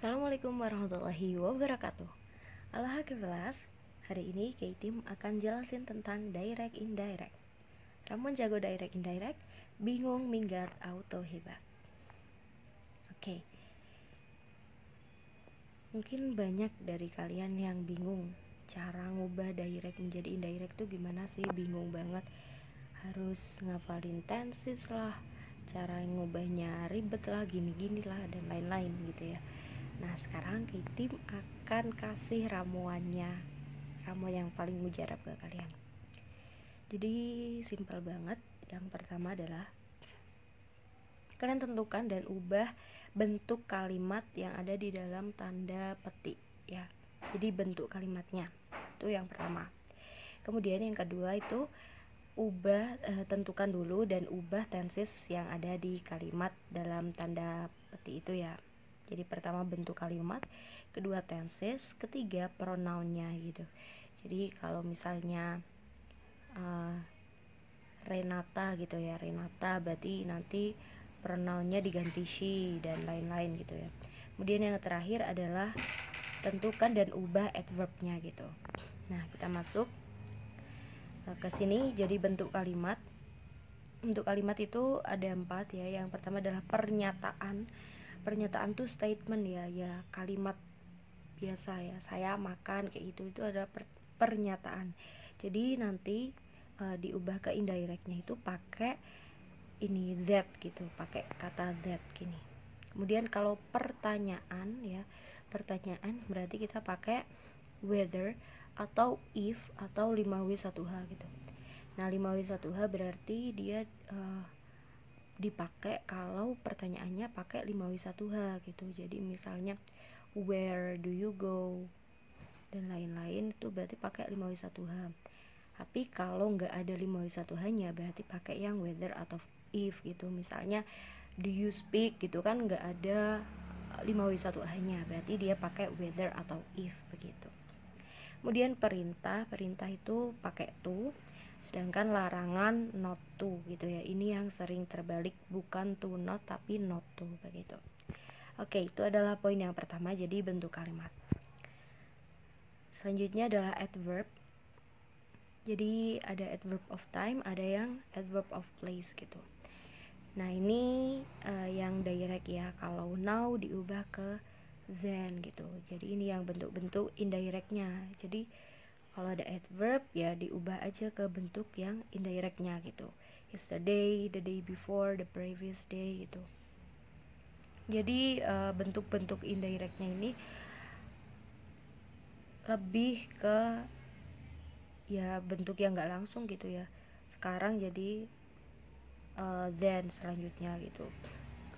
Assalamualaikum warahmatullahi wabarakatuh. Alhamdulillah, hari ini K-Team akan jelasin tentang direct indirect. Ramon jago direct indirect, bingung minggat auto hebat. Oke. Mungkin banyak dari kalian yang bingung cara ngubah direct menjadi indirect tuh gimana sih? Bingung banget. Harus ngafalin tenses lah, cara ngubahnya ribet lah, gini-gini lah, dan lain-lain gitu ya. Nah, sekarang K-Team akan kasih ramuan yang paling mujarab ke kalian. Jadi simpel banget. Yang pertama adalah kalian tentukan dan ubah bentuk kalimat yang ada di dalam tanda petik ya. Jadi bentuk kalimatnya itu yang pertama. Kemudian yang kedua itu tentukan dulu dan ubah tenses yang ada di kalimat dalam tanda petik itu ya. Jadi pertama bentuk kalimat, kedua tenses, ketiga pronounnya gitu. Jadi kalau misalnya Renata gitu ya, Renata berarti nanti pronounnya diganti she dan lain-lain gitu ya. Kemudian yang terakhir adalah tentukan dan ubah adverbnya gitu. Nah, kita masuk ke sini. Jadi bentuk kalimat itu ada 4 ya. Yang pertama adalah pernyataan tuh statement ya kalimat biasa ya, saya makan kayak gitu, itu adalah pernyataan. Jadi nanti diubah ke indirectnya itu pakai ini that gitu, pakai kata that gini. Kemudian kalau pertanyaan berarti kita pakai whether atau if atau 5W1H gitu. Nah 5W1H berarti dia dipakai kalau pertanyaannya pakai 5W1H gitu. Jadi misalnya where do you go dan lain-lain, itu berarti pakai 5W1H. Tapi kalau nggak ada 5W1H nya berarti pakai yang whether atau if gitu. Misalnya do you speak gitu kan nggak ada 5W1H nya, berarti dia pakai whether atau if begitu. Kemudian perintah itu pakai to, sedangkan larangan not to gitu ya. Ini yang sering terbalik, bukan to not tapi not to begitu. Oke, itu adalah poin yang pertama, jadi bentuk kalimat. Selanjutnya adalah adverb. Jadi ada adverb of time, ada yang adverb of place gitu. Nah ini yang direct ya. Kalau now diubah ke then gitu. Jadi ini yang bentuk-bentuk indirectnya. Jadi kalau ada adverb ya diubah aja ke bentuk yang indirectnya gitu. Yesterday, the day before, the previous day gitu. Jadi bentuk-bentuk indirectnya ini lebih ke ya bentuk yang nggak langsung gitu ya. Sekarang jadi then selanjutnya gitu,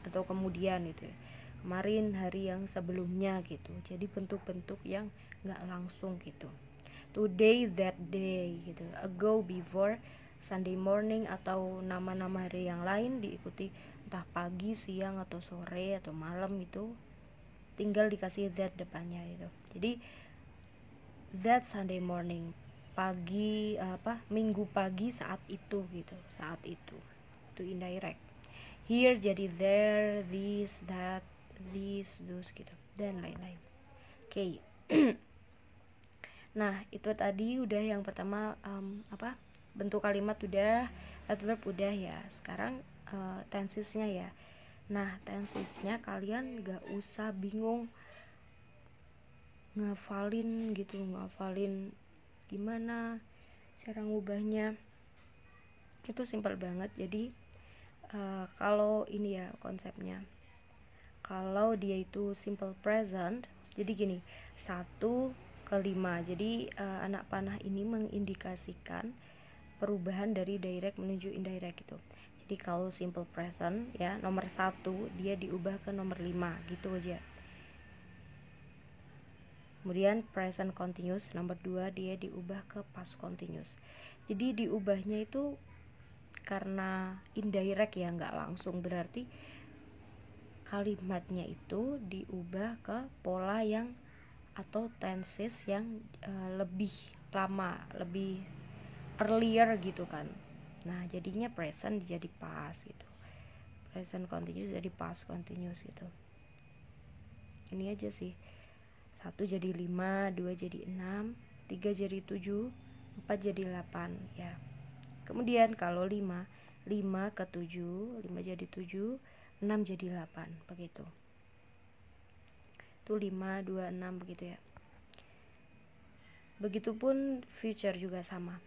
atau kemudian gitu ya. Kemarin, hari yang sebelumnya gitu. Jadi bentuk-bentuk yang nggak langsung gitu. Today, that day gitu. Ago, before, Sunday morning, atau nama-nama hari yang lain diikuti entah pagi, siang, atau sore, atau malam itu tinggal dikasih that depannya gitu. Jadi that Sunday morning, pagi minggu pagi saat itu gitu, saat itu indirect. Here jadi there, this, that, these, those gitu, dan lain-lain. Oke. Nah itu tadi udah yang pertama bentuk kalimat udah, adverb udah ya. Sekarang tensesnya ya. Nah tensesnya kalian gak usah bingung ngafalin gimana cara ngubahnya. Itu simpel banget. Jadi kalau ini ya konsepnya, kalau dia itu simple present, jadi gini 1 ke 5. Jadi anak panah ini mengindikasikan perubahan dari direct menuju indirect gitu. Jadi kalau simple present ya nomor 1 dia diubah ke nomor 5 gitu aja. Kemudian present continuous nomor 2 dia diubah ke past continuous. Jadi diubahnya itu karena indirect ya, nggak langsung, berarti kalimatnya itu diubah ke pola yang atau tenses yang lebih lama, lebih earlier gitu kan. Nah jadinya present jadi past gitu, present continuous jadi past continuous gitu. ini aja sih. 1 jadi 5, 2 jadi 6, 3 jadi 7, 4 jadi 8 ya. Kemudian kalau 5 ke 7, 5 jadi 7, 6 jadi 8 begitu. Itu 5, 2, 6 begitu ya. Begitupun future juga sama.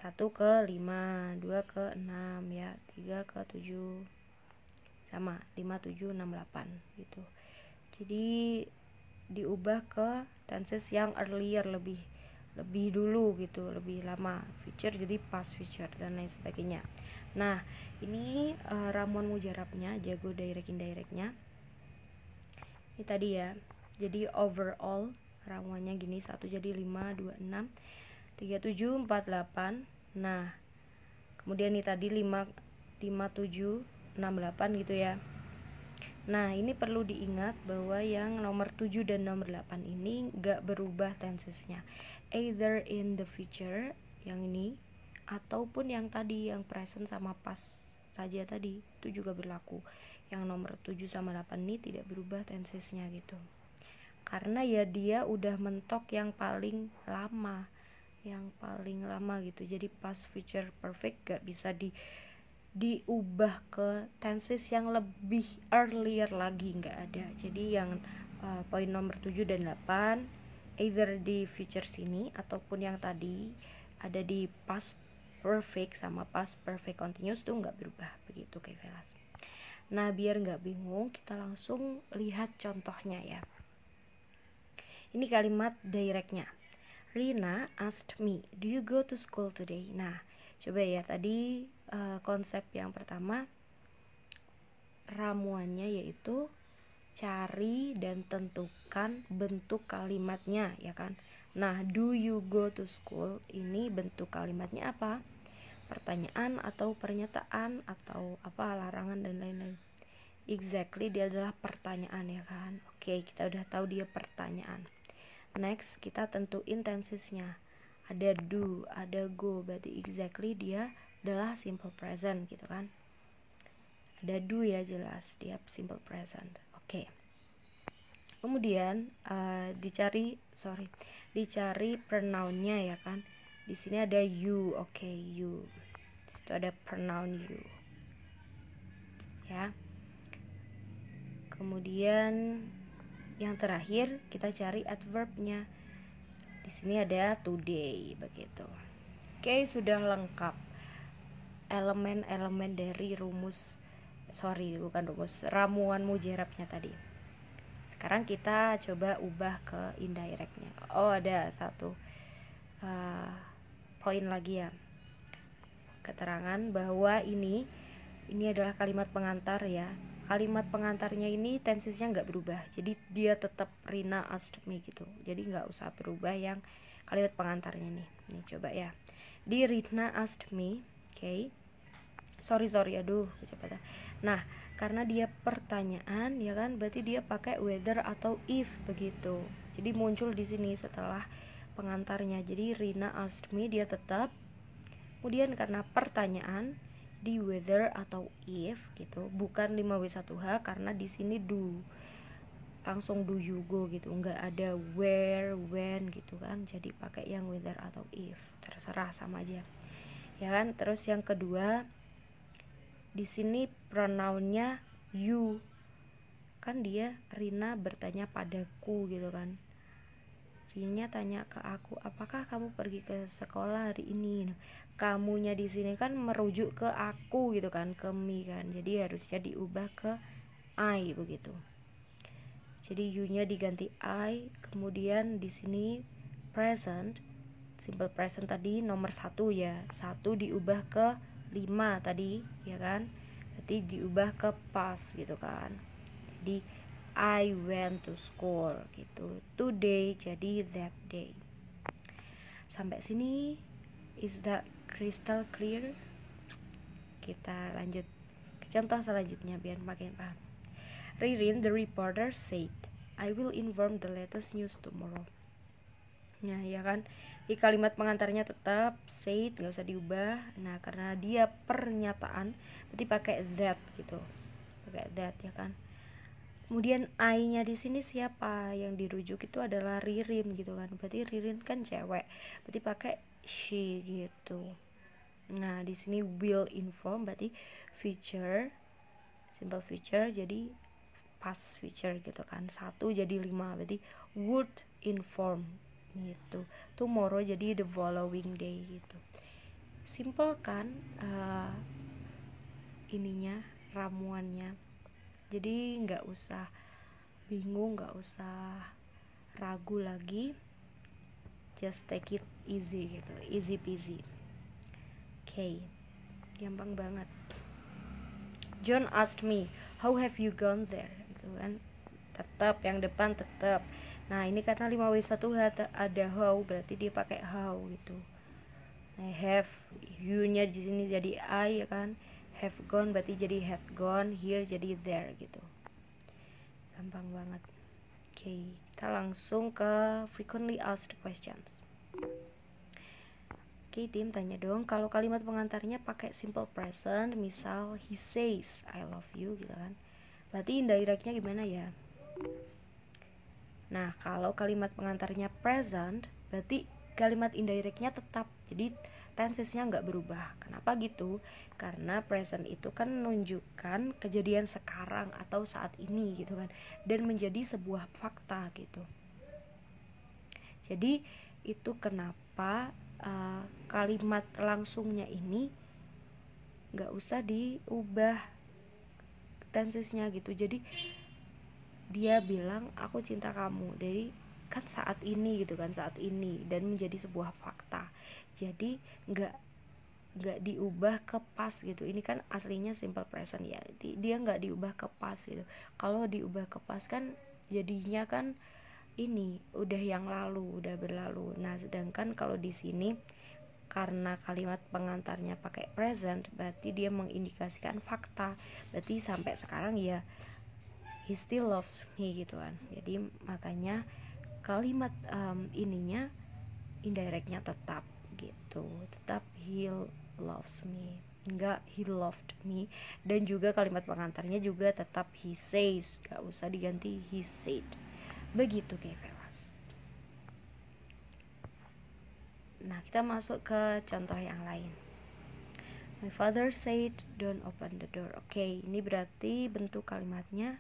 1 ke 5, 2 ke 6 ya, 3 ke 7 sama, 5, 7, 6, 8 gitu. Jadi diubah ke tenses yang earlier, lebih dulu gitu, lebih lama. Future jadi past future dan lain sebagainya. Nah, ini ramuan mujarabnya, jago direct indirectnya. Ini tadi ya. Jadi overall ramuannya gini, 1 jadi 5, 2, 6, 3, 7, 4, 8. Nah, kemudian ini tadi 5, 7, 6, 8 gitu ya. Nah, ini perlu diingat bahwa yang nomor 7 dan nomor 8 ini gak berubah tensesnya. Either in the future, yang ini, ataupun yang tadi, yang present sama past saja tadi, itu juga berlaku. Yang nomor 7 sama 8 ini tidak berubah tensesnya gitu. Karena ya dia udah mentok yang paling lama gitu. Jadi past future perfect gak bisa diubah ke tenses yang lebih earlier lagi, nggak ada. Jadi yang poin nomor 7 dan 8 either di future sini ataupun yang tadi ada di past perfect sama past perfect continuous tuh nggak berubah begitu kayak Velas. Nah, biar nggak bingung, kita langsung lihat contohnya ya. Ini kalimat directnya. Rina asked me, do you go to school today? Nah, coba ya, tadi konsep yang pertama ramuannya yaitu cari dan tentukan bentuk kalimatnya ya kan. Nah, do you go to school ini bentuk kalimatnya apa? Pertanyaan atau pernyataan atau apa, larangan dan lain-lain. Exactly, dia adalah pertanyaan ya kan. Oke, kita udah tahu dia pertanyaan. Next, kita tentuin tensesnya. Ada do, ada go, berarti exactly dia adalah simple present gitu kan. Ada do ya, jelas dia simple present. Oke. Kemudian dicari pronounnya ya kan. Di sini ada you, oke, you. Di situ ada pronoun you. Ya. Kemudian yang terakhir kita cari adverbnya. Di sini ada today begitu. Oke, sudah lengkap elemen-elemen dari ramuan mujarabnya tadi. Sekarang kita coba ubah ke indirectnya. Oh, ada satu poin lagi ya. Keterangan bahwa ini adalah kalimat pengantar ya. Kalimat pengantarnya ini tensesnya nggak berubah, jadi dia tetap Rina asked me gitu. Jadi nggak usah berubah yang kalimat pengantarnya nih. Nih coba ya. Di Rina asked me, oke. Sorry, aduh kecepatan. Nah, karena dia pertanyaan ya kan, berarti dia pakai whether atau if begitu. Jadi muncul di sini setelah pengantarnya. Jadi Rina asked me dia tetap. Kemudian karena pertanyaan di whether atau if gitu, bukan 5W1H karena di sini do. Langsung do you go gitu, nggak ada where, when gitu kan. Jadi pakai yang whether atau if, terserah sama aja. Ya kan? Terus yang kedua, di sini pronounnya you. Kan dia Rina bertanya padaku gitu kan. Rina tanya ke aku, apakah kamu pergi ke sekolah hari ini? Kamunya di sini kan merujuk ke aku gitu kan, ke me kan. Jadi harusnya diubah ke I begitu. Jadi you-nya diganti I. Kemudian di sini present, simple present tadi nomor 1 ya. 1 diubah ke 5 tadi ya kan. Berarti diubah ke past gitu kan. Jadi I went to school gitu. Today jadi that day. Sampai sini is that crystal clear? Kita lanjut ke contoh selanjutnya biar makin paham. Ririn, the reporter said, I will inform the latest news tomorrow. Nah ya kan, di kalimat pengantarnya tetap said, nggak usah diubah. Nah karena dia pernyataan, berarti pakai that gitu, pakai that ya kan. Kemudian I-nya di sini siapa? Yang dirujuk itu adalah Ririn gitu kan. Berarti Ririn kan cewek. Berarti pakai she gitu. Nah, di sini will inform berarti future, simple future jadi past future gitu kan. 1 jadi 5 berarti would inform gitu. Tomorrow jadi the following day gitu. Simple kan ininya, ramuannya. Jadi nggak usah bingung, nggak usah ragu lagi, just take it easy gitu, easy peasy. Okay, gampang banget. John asked me, how have you gone there? Gitu kan, tetap yang depan tetap. Nah ini karena 5W1 ada how, berarti dia pakai how gitu. Nah, have, you-nya di sini jadi I ya kan. Have gone berarti jadi had gone, here jadi there gitu. Gampang banget. Oke, kita langsung ke frequently asked questions. Oke, tim tanya dong, kalau kalimat pengantarnya pakai simple present, misal he says I love you gitu kan. Berarti indirectnya gimana ya? Nah, kalau kalimat pengantarnya present, berarti kalimat indirectnya tetap. Jadi tensesnya nggak berubah. Kenapa gitu? Karena present itu kan menunjukkan kejadian sekarang atau saat ini gitu kan, dan menjadi sebuah fakta gitu. Jadi itu kenapa kalimat langsungnya ini nggak usah diubah tensesnya gitu. Jadi dia bilang aku cinta kamu, jadi kan saat ini gitu kan, saat ini, dan menjadi sebuah fakta. Jadi nggak diubah ke past gitu. Ini kan aslinya simple present ya, dia nggak diubah ke past gitu. Kalau diubah ke past kan jadinya kan ini udah yang lalu, udah berlalu. Nah sedangkan kalau di sini karena kalimat pengantarnya pakai present, berarti dia mengindikasikan fakta. Berarti sampai sekarang ya he still loves me gitu kan. Jadi makanya kalimat ininya indirectnya tetap gitu, tetap he loves me, enggak he loved me. Dan juga kalimat pengantarnya juga tetap he says, gak usah diganti he said. Begitu kayak Velas. Nah kita masuk ke contoh yang lain. My father said don't open the door. Oke, ini berarti bentuk kalimatnya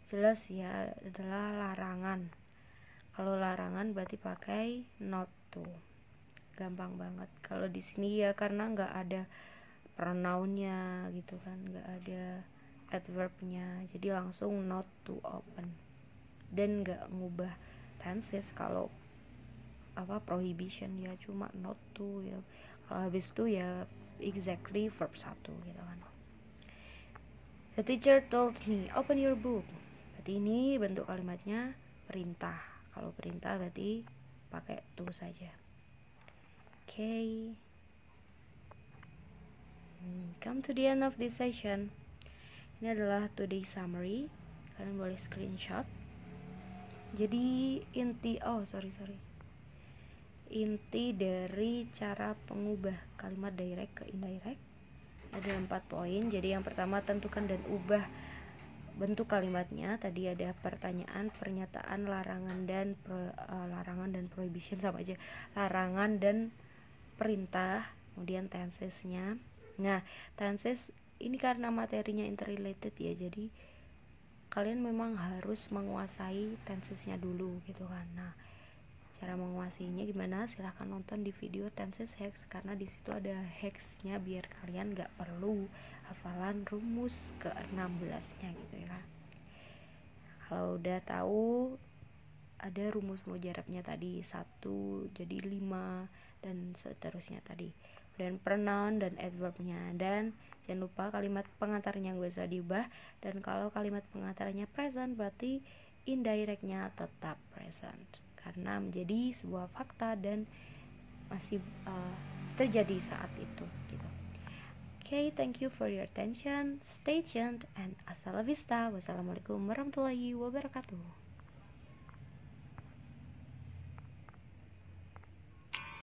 jelas ya, adalah larangan. Kalau larangan berarti pakai not to. Gampang banget. Kalau di sini ya karena nggak ada pronounnya gitu kan, nggak ada adverbnya, jadi langsung not to open. Dan nggak ngubah tenses. Kalau prohibition ya cuma not to ya. Kalau habis itu ya exactly verb 1 gitu kan. The teacher told me open your book. Berarti ini bentuk kalimatnya perintah. Kalau perintah berarti pakai to saja. Okay. Come to the end of this session. Ini adalah today summary. Kalian boleh screenshot. Jadi inti dari cara pengubah kalimat direct ke indirect ada 4 poin. Jadi yang pertama, tentukan dan ubah bentuk kalimatnya. Tadi ada pertanyaan, pernyataan, larangan dan prohibition, sama aja, larangan dan perintah. Kemudian tensesnya. Nah tenses ini karena materinya interrelated ya, jadi kalian memang harus menguasai tensesnya dulu gitu kan. Nah cara menguasainya gimana, silahkan nonton di video tenses hex, karena di situ ada hexnya biar kalian gak perlu hafalan rumus ke-16 nya gitu ya. Kalau udah tahu ada rumus mujarabnya tadi 1 jadi 5 dan seterusnya tadi, dan pronoun dan adverbnya. Dan jangan lupa kalimat pengantarnya gak usah diubah, dan kalau kalimat pengantarnya present berarti indirectnya tetap present karena menjadi sebuah fakta dan masih terjadi saat itu gitu. Okay, thank you for your attention, stay tuned, and hasta la vista. Wassalamualaikum warahmatullahi wabarakatuh.